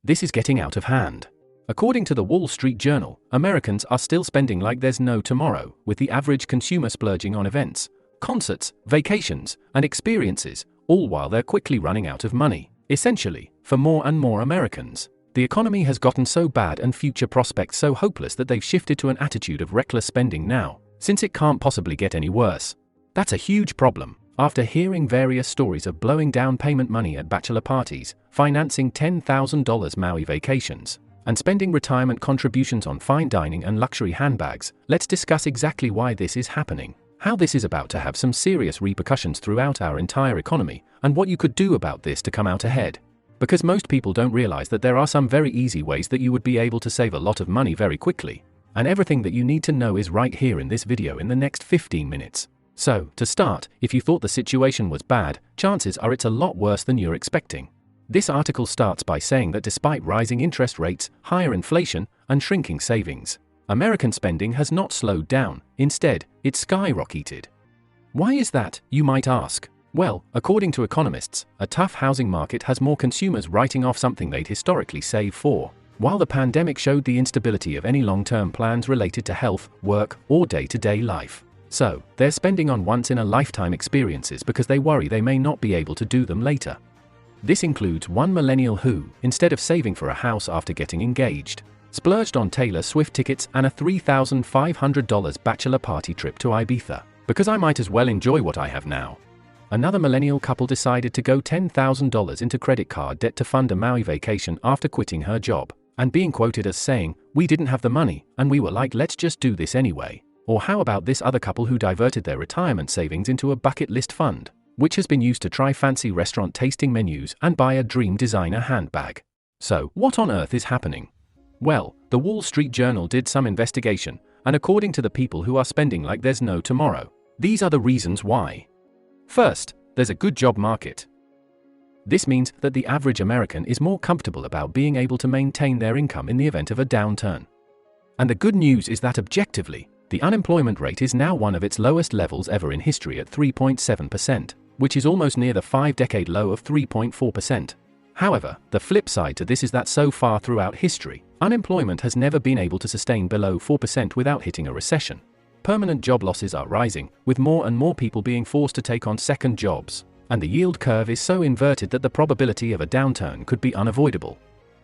This is getting out of hand. According to the Wall Street Journal, Americans are still spending like there's no tomorrow, with the average consumer splurging on events, concerts, vacations, and experiences, all while they're quickly running out of money. Essentially, for more and more Americans, the economy has gotten so bad and future prospects so hopeless that they've shifted to an attitude of reckless spending now, since it can't possibly get any worse. That's a huge problem. After hearing various stories of blowing down payment money at bachelor parties, financing $10,000 Maui vacations, and spending retirement contributions on fine dining and luxury handbags, let's discuss exactly why this is happening, how this is about to have some serious repercussions throughout our entire economy, and what you could do about this to come out ahead. Because most people don't realize that there are some very easy ways that you would be able to save a lot of money very quickly. And everything that you need to know is right here in this video in the next 15 minutes. So, to start, if you thought the situation was bad, chances are it's a lot worse than you're expecting. This article starts by saying that despite rising interest rates, higher inflation, and shrinking savings, American spending has not slowed down. Instead, it's skyrocketed. Why is that, you might ask? Well, according to economists, a tough housing market has more consumers writing off something they'd historically save for, while the pandemic showed the instability of any long-term plans related to health, work, or day-to-day life. So, they're spending on once-in-a-lifetime experiences because they worry they may not be able to do them later. This includes one millennial who, instead of saving for a house after getting engaged, splurged on Taylor Swift tickets and a $3,500 bachelor party trip to Ibiza, because I might as well enjoy what I have now. Another millennial couple decided to go $10,000 into credit card debt to fund a Maui vacation after quitting her job, and being quoted as saying, "We didn't have the money, and we were like, let's just do this anyway." Or how about this other couple who diverted their retirement savings into a bucket list fund, which has been used to try fancy restaurant tasting menus and buy a dream designer handbag. So, what on earth is happening? Well, the Wall Street Journal did some investigation, and according to the people who are spending like there's no tomorrow, these are the reasons why. First, there's a good job market. This means that the average American is more comfortable about being able to maintain their income in the event of a downturn. And the good news is that objectively, the unemployment rate is now one of its lowest levels ever in history at 3.7%, which is almost near the 5-decade low of 3.4%. However, the flip side to this is that so far throughout history, unemployment has never been able to sustain below 4% without hitting a recession. Permanent job losses are rising, with more and more people being forced to take on second jobs, and the yield curve is so inverted that the probability of a downturn could be unavoidable.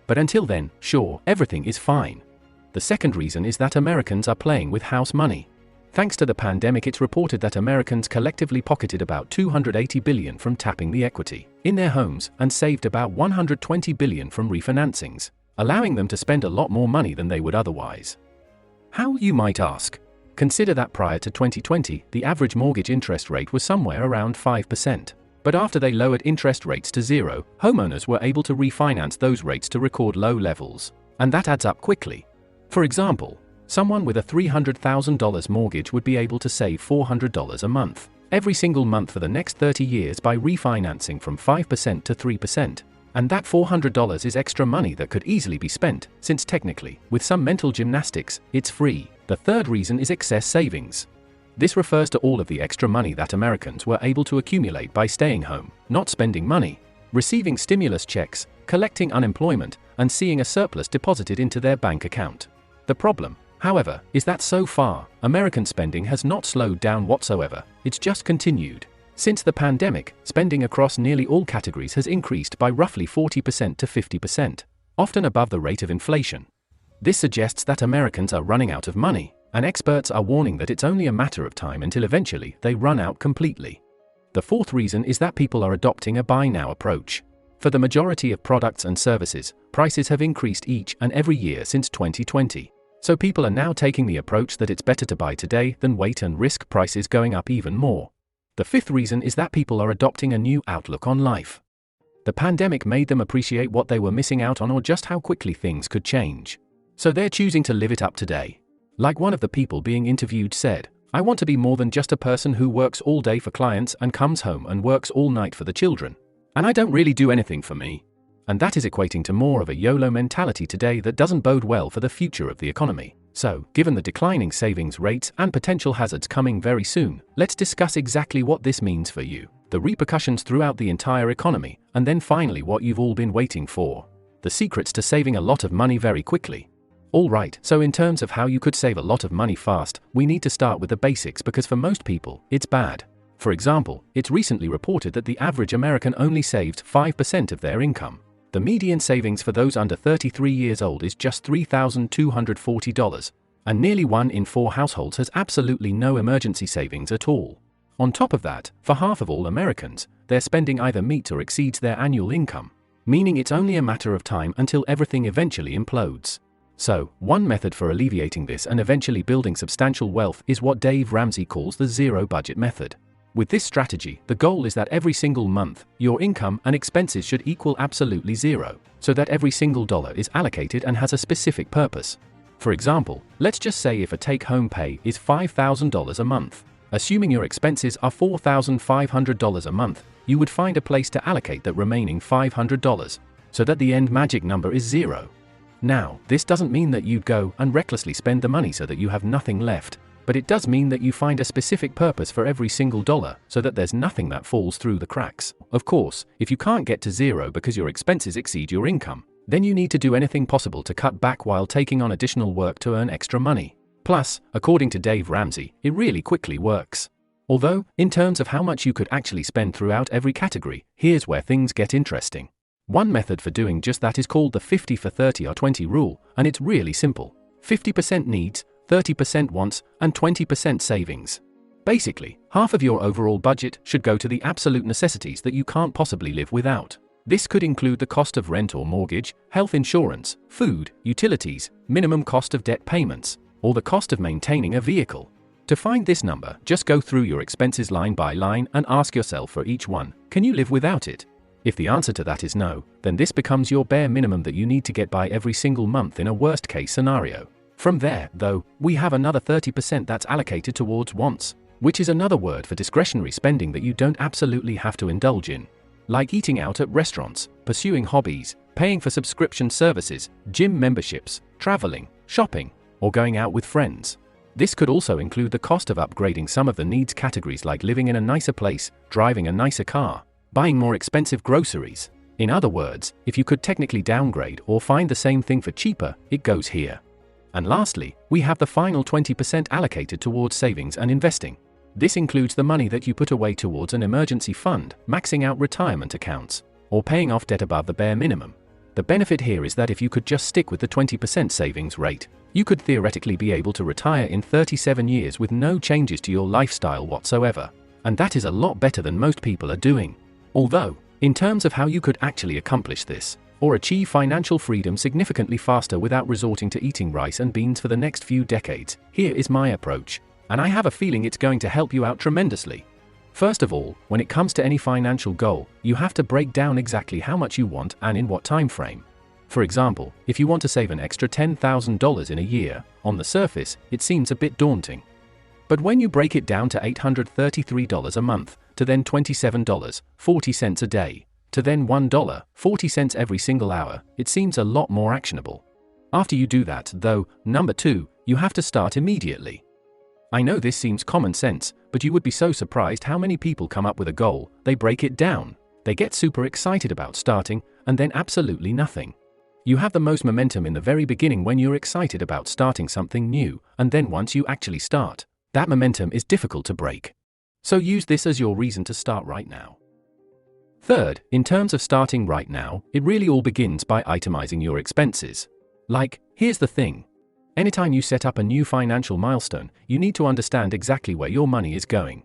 But until then, sure, everything is fine. The second reason is that Americans are playing with house money. Thanks to the pandemic, it's reported that Americans collectively pocketed about $280 billion from tapping the equity in their homes and saved about $120 billion from refinancings, allowing them to spend a lot more money than they would otherwise. How, you might ask? Consider that prior to 2020, the average mortgage interest rate was somewhere around 5%. But after they lowered interest rates to zero, homeowners were able to refinance those rates to record low levels. And that adds up quickly. For example, someone with a $300,000 mortgage would be able to save $400 a month, every single month for the next 30 years by refinancing from 5% to 3%. And that $400 is extra money that could easily be spent, since technically, with some mental gymnastics, it's free. The third reason is excess savings. This refers to all of the extra money that Americans were able to accumulate by staying home, not spending money, receiving stimulus checks, collecting unemployment, and seeing a surplus deposited into their bank account. The problem, however, is that so far, American spending has not slowed down whatsoever, it's just continued. Since the pandemic, spending across nearly all categories has increased by roughly 40% to 50%, often above the rate of inflation. This suggests that Americans are running out of money, and experts are warning that it's only a matter of time until eventually they run out completely. The fourth reason is that people are adopting a buy now approach. For the majority of products and services, prices have increased each and every year since 2020. So people are now taking the approach that it's better to buy today than wait and risk prices going up even more. The fifth reason is that people are adopting a new outlook on life. The pandemic made them appreciate what they were missing out on or just how quickly things could change. So they're choosing to live it up today. Like one of the people being interviewed said, "I want to be more than just a person who works all day for clients and comes home and works all night for the children. And I don't really do anything for me." And that is equating to more of a YOLO mentality today that doesn't bode well for the future of the economy. So, given the declining savings rates and potential hazards coming very soon, let's discuss exactly what this means for you, the repercussions throughout the entire economy, and then finally what you've all been waiting for: the secrets to saving a lot of money very quickly. Alright, so in terms of how you could save a lot of money fast, we need to start with the basics because for most people, it's bad. For example, it's recently reported that the average American only saved 5% of their income. The median savings for those under 33 years old is just $3,240, and nearly 1 in 4 households has absolutely no emergency savings at all. On top of that, for half of all Americans, their spending either meets or exceeds their annual income, meaning it's only a matter of time until everything eventually implodes. So, one method for alleviating this and eventually building substantial wealth is what Dave Ramsey calls the zero budget method. With this strategy, the goal is that every single month, your income and expenses should equal absolutely zero, so that every single dollar is allocated and has a specific purpose. For example, let's just say if a take-home pay is $5,000 a month, assuming your expenses are $4,500 a month, you would find a place to allocate that remaining $500, so that the end magic number is zero. Now, this doesn't mean that you'd go and recklessly spend the money so that you have nothing left, but it does mean that you find a specific purpose for every single dollar so that there's nothing that falls through the cracks. Of course, if you can't get to zero because your expenses exceed your income, then you need to do anything possible to cut back while taking on additional work to earn extra money. Plus, according to Dave Ramsey, it really quickly works. Although, in terms of how much you could actually spend throughout every category, here's where things get interesting. One method for doing just that is called the 50 for 30 or 20 rule, and it's really simple. 50% needs, 30% wants, and 20% savings. Basically, half of your overall budget should go to the absolute necessities that you can't possibly live without. This could include the cost of rent or mortgage, health insurance, food, utilities, minimum cost of debt payments, or the cost of maintaining a vehicle. To find this number, just go through your expenses line by line and ask yourself for each one, can you live without it? If the answer to that is no, then this becomes your bare minimum that you need to get by every single month in a worst-case scenario. From there, though, we have another 30% that's allocated towards wants, which is another word for discretionary spending that you don't absolutely have to indulge in. Like eating out at restaurants, pursuing hobbies, paying for subscription services, gym memberships, traveling, shopping, or going out with friends. This could also include the cost of upgrading some of the needs categories like living in a nicer place, driving a nicer car, buying more expensive groceries. In other words, if you could technically downgrade or find the same thing for cheaper, it goes here. And lastly, we have the final 20% allocated towards savings and investing. This includes the money that you put away towards an emergency fund, maxing out retirement accounts, or paying off debt above the bare minimum. The benefit here is that if you could just stick with the 20% savings rate, you could theoretically be able to retire in 37 years with no changes to your lifestyle whatsoever. And that is a lot better than most people are doing. Although, in terms of how you could actually accomplish this, or achieve financial freedom significantly faster without resorting to eating rice and beans for the next few decades, here is my approach, and I have a feeling it's going to help you out tremendously. First of all, when it comes to any financial goal, you have to break down exactly how much you want and in what time frame. For example, if you want to save an extra $10,000 in a year, on the surface, it seems a bit daunting. But when you break it down to $833 a month, to then $27.40 a day, to then $1.40 every single hour, it seems a lot more actionable. After you do that, though, number 2, you have to start immediately. I know this seems common sense, but you would be so surprised how many people come up with a goal, they break it down, they get super excited about starting, and then absolutely nothing. You have the most momentum in the very beginning when you're excited about starting something new, and then once you actually start, that momentum is difficult to break. So use this as your reason to start right now. Third, in terms of starting right now, it really all begins by itemizing your expenses. Like, here's the thing. Anytime you set up a new financial milestone, you need to understand exactly where your money is going.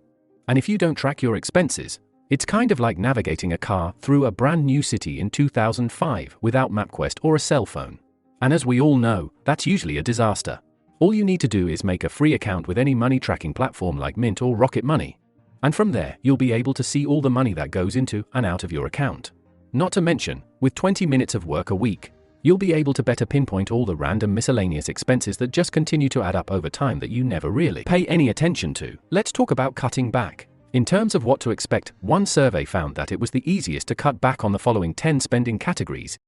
And if you don't track your expenses, it's kind of like navigating a car through a brand new city in 2005 without MapQuest or a cell phone. And as we all know, that's usually a disaster. All you need to do is make a free account with any money tracking platform like Mint or Rocket Money. And from there, you'll be able to see all the money that goes into and out of your account. Not to mention, with 20 minutes of work a week, you'll be able to better pinpoint all the random miscellaneous expenses that just continue to add up over time that you never really pay any attention to. Let's talk about cutting back. In terms of what to expect, one survey found that it was the easiest to cut back on the following 10 spending categories: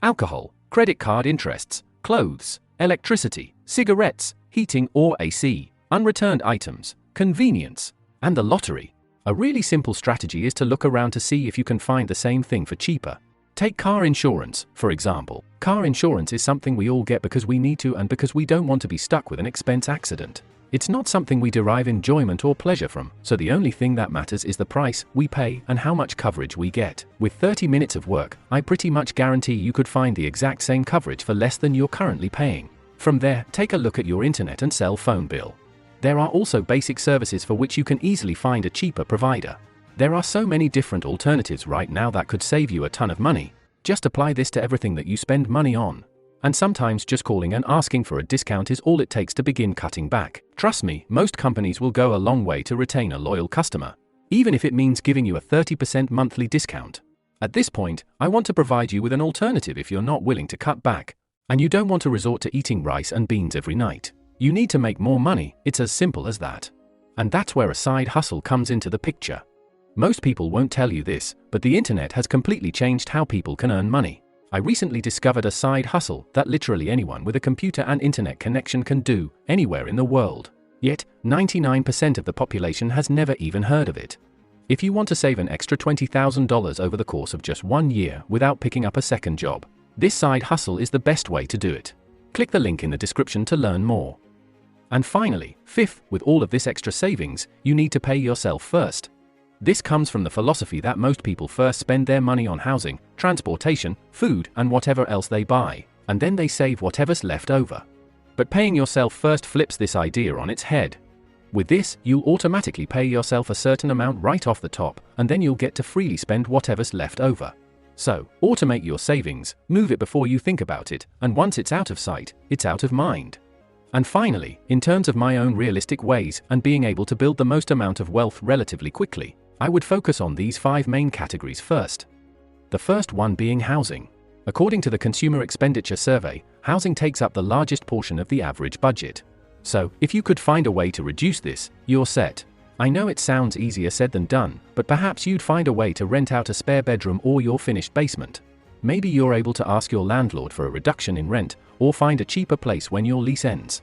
alcohol, credit card interests, clothes, electricity, cigarettes, heating or AC, unreturned items, convenience, and the lottery. A really simple strategy is to look around to see if you can find the same thing for cheaper. Take car insurance, for example. Car insurance is something we all get because we need to and because we don't want to be stuck with an expense accident. It's not something we derive enjoyment or pleasure from, so the only thing that matters is the price we pay and how much coverage we get. With 30 minutes of work, I pretty much guarantee you could find the exact same coverage for less than you're currently paying. From there, take a look at your internet and cell phone bill. There are also basic services for which you can easily find a cheaper provider. There are so many different alternatives right now that could save you a ton of money. Just apply this to everything that you spend money on. And sometimes just calling and asking for a discount is all it takes to begin cutting back. Trust me, most companies will go a long way to retain a loyal customer, even if it means giving you a 30% monthly discount. At this point, I want to provide you with an alternative if you're not willing to cut back, and you don't want to resort to eating rice and beans every night. You need to make more money, it's as simple as that. And that's where a side hustle comes into the picture. Most people won't tell you this, but the internet has completely changed how people can earn money. I recently discovered a side hustle that literally anyone with a computer and internet connection can do, anywhere in the world. Yet, 99% of the population has never even heard of it. If you want to save an extra $20,000 over the course of just 1 year without picking up a second job, this side hustle is the best way to do it. Click the link in the description to learn more. And finally, fifth, with all of this extra savings, you need to pay yourself first. This comes from the philosophy that most people first spend their money on housing, transportation, food, and whatever else they buy, and then they save whatever's left over. But paying yourself first flips this idea on its head. With this, you'll automatically pay yourself a certain amount right off the top, and then you'll get to freely spend whatever's left over. So, automate your savings, move it before you think about it, and once it's out of sight, it's out of mind. And finally, in terms of my own realistic ways and being able to build the most amount of wealth relatively quickly, I would focus on these 5 main categories first. The first one being housing. According to the Consumer Expenditure Survey, housing takes up the largest portion of the average budget. So, if you could find a way to reduce this, you're set. I know it sounds easier said than done, but perhaps you'd find a way to rent out a spare bedroom or your finished basement. Maybe you're able to ask your landlord for a reduction in rent, or find a cheaper place when your lease ends.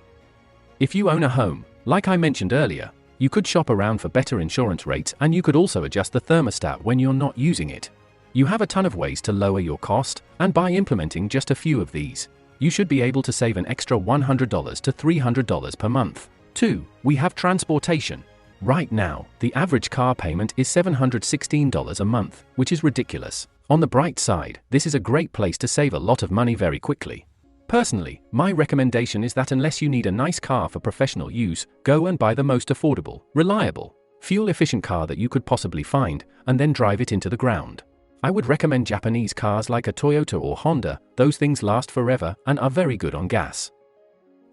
If you own a home, like I mentioned earlier, you could shop around for better insurance rates, and you could also adjust the thermostat when you're not using it. You have a ton of ways to lower your cost, and by implementing just a few of these, you should be able to save an extra $100 to $300 per month. 2. We have transportation. Right now, the average car payment is $716 a month, which is ridiculous. On the bright side, this is a great place to save a lot of money very quickly. Personally, my recommendation is that unless you need a nice car for professional use, go and buy the most affordable, reliable, fuel-efficient car that you could possibly find, and then drive it into the ground. I would recommend Japanese cars like a Toyota or Honda. Those things last forever and are very good on gas.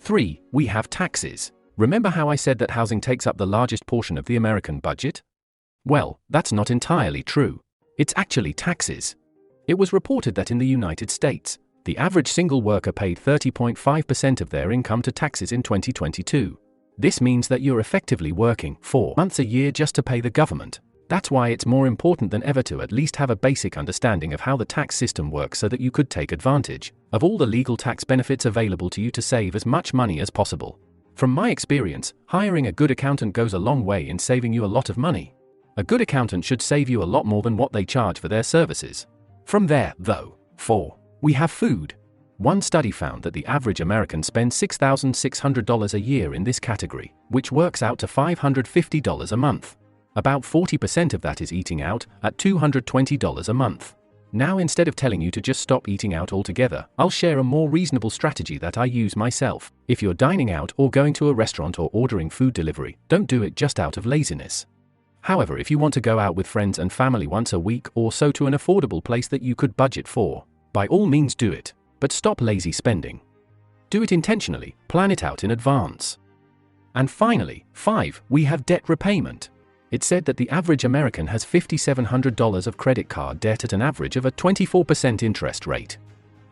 3. We have taxes. Remember how I said that housing takes up the largest portion of the American budget? Well, that's not entirely true. It's actually taxes. It was reported that in the United States, the average single worker paid 30.5% of their income to taxes in 2022. This means that you're effectively working 4 months a year just to pay the government. That's why it's more important than ever to at least have a basic understanding of how the tax system works so that you could take advantage of all the legal tax benefits available to you to save as much money as possible. From my experience, hiring a good accountant goes a long way in saving you a lot of money. A good accountant should save you a lot more than what they charge for their services. From there, though, 4. We have food. One study found that the average American spends $6,600 a year in this category, which works out to $550 a month. About 40% of that is eating out, at $220 a month. Now, instead of telling you to just stop eating out altogether, I'll share a more reasonable strategy that I use myself. If you're dining out or going to a restaurant or ordering food delivery, don't do it just out of laziness. However, if you want to go out with friends and family once a week or so to an affordable place that you could budget for, by all means do it, but stop lazy spending. Do it intentionally, plan it out in advance. And finally, 5. We have debt repayment. It's said that the average American has $5,700 of credit card debt at an average of a 24% interest rate.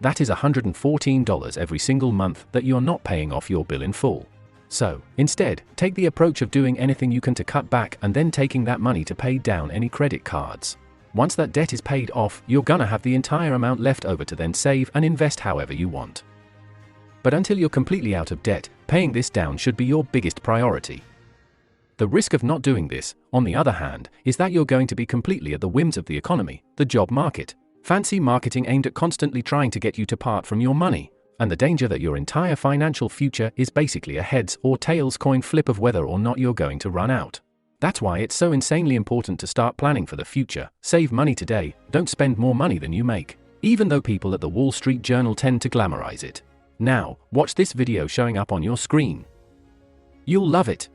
That is $114 every single month that you're not paying off your bill in full. So, instead, take the approach of doing anything you can to cut back and then taking that money to pay down any credit cards. Once that debt is paid off, you're gonna have the entire amount left over to then save and invest however you want. But until you're completely out of debt, paying this down should be your biggest priority. The risk of not doing this, on the other hand, is that you're going to be completely at the whims of the economy, the job market, Fancy marketing aimed at constantly trying to get you to part from your money, and the danger that your entire financial future is basically a heads or tails coin flip of whether or not you're going to run out. That's why it's so insanely important to start planning for the future. Save money today, don't spend more money than you make, even though people at the Wall Street Journal tend to glamorize it. Now, watch this video showing up on your screen. You'll love it.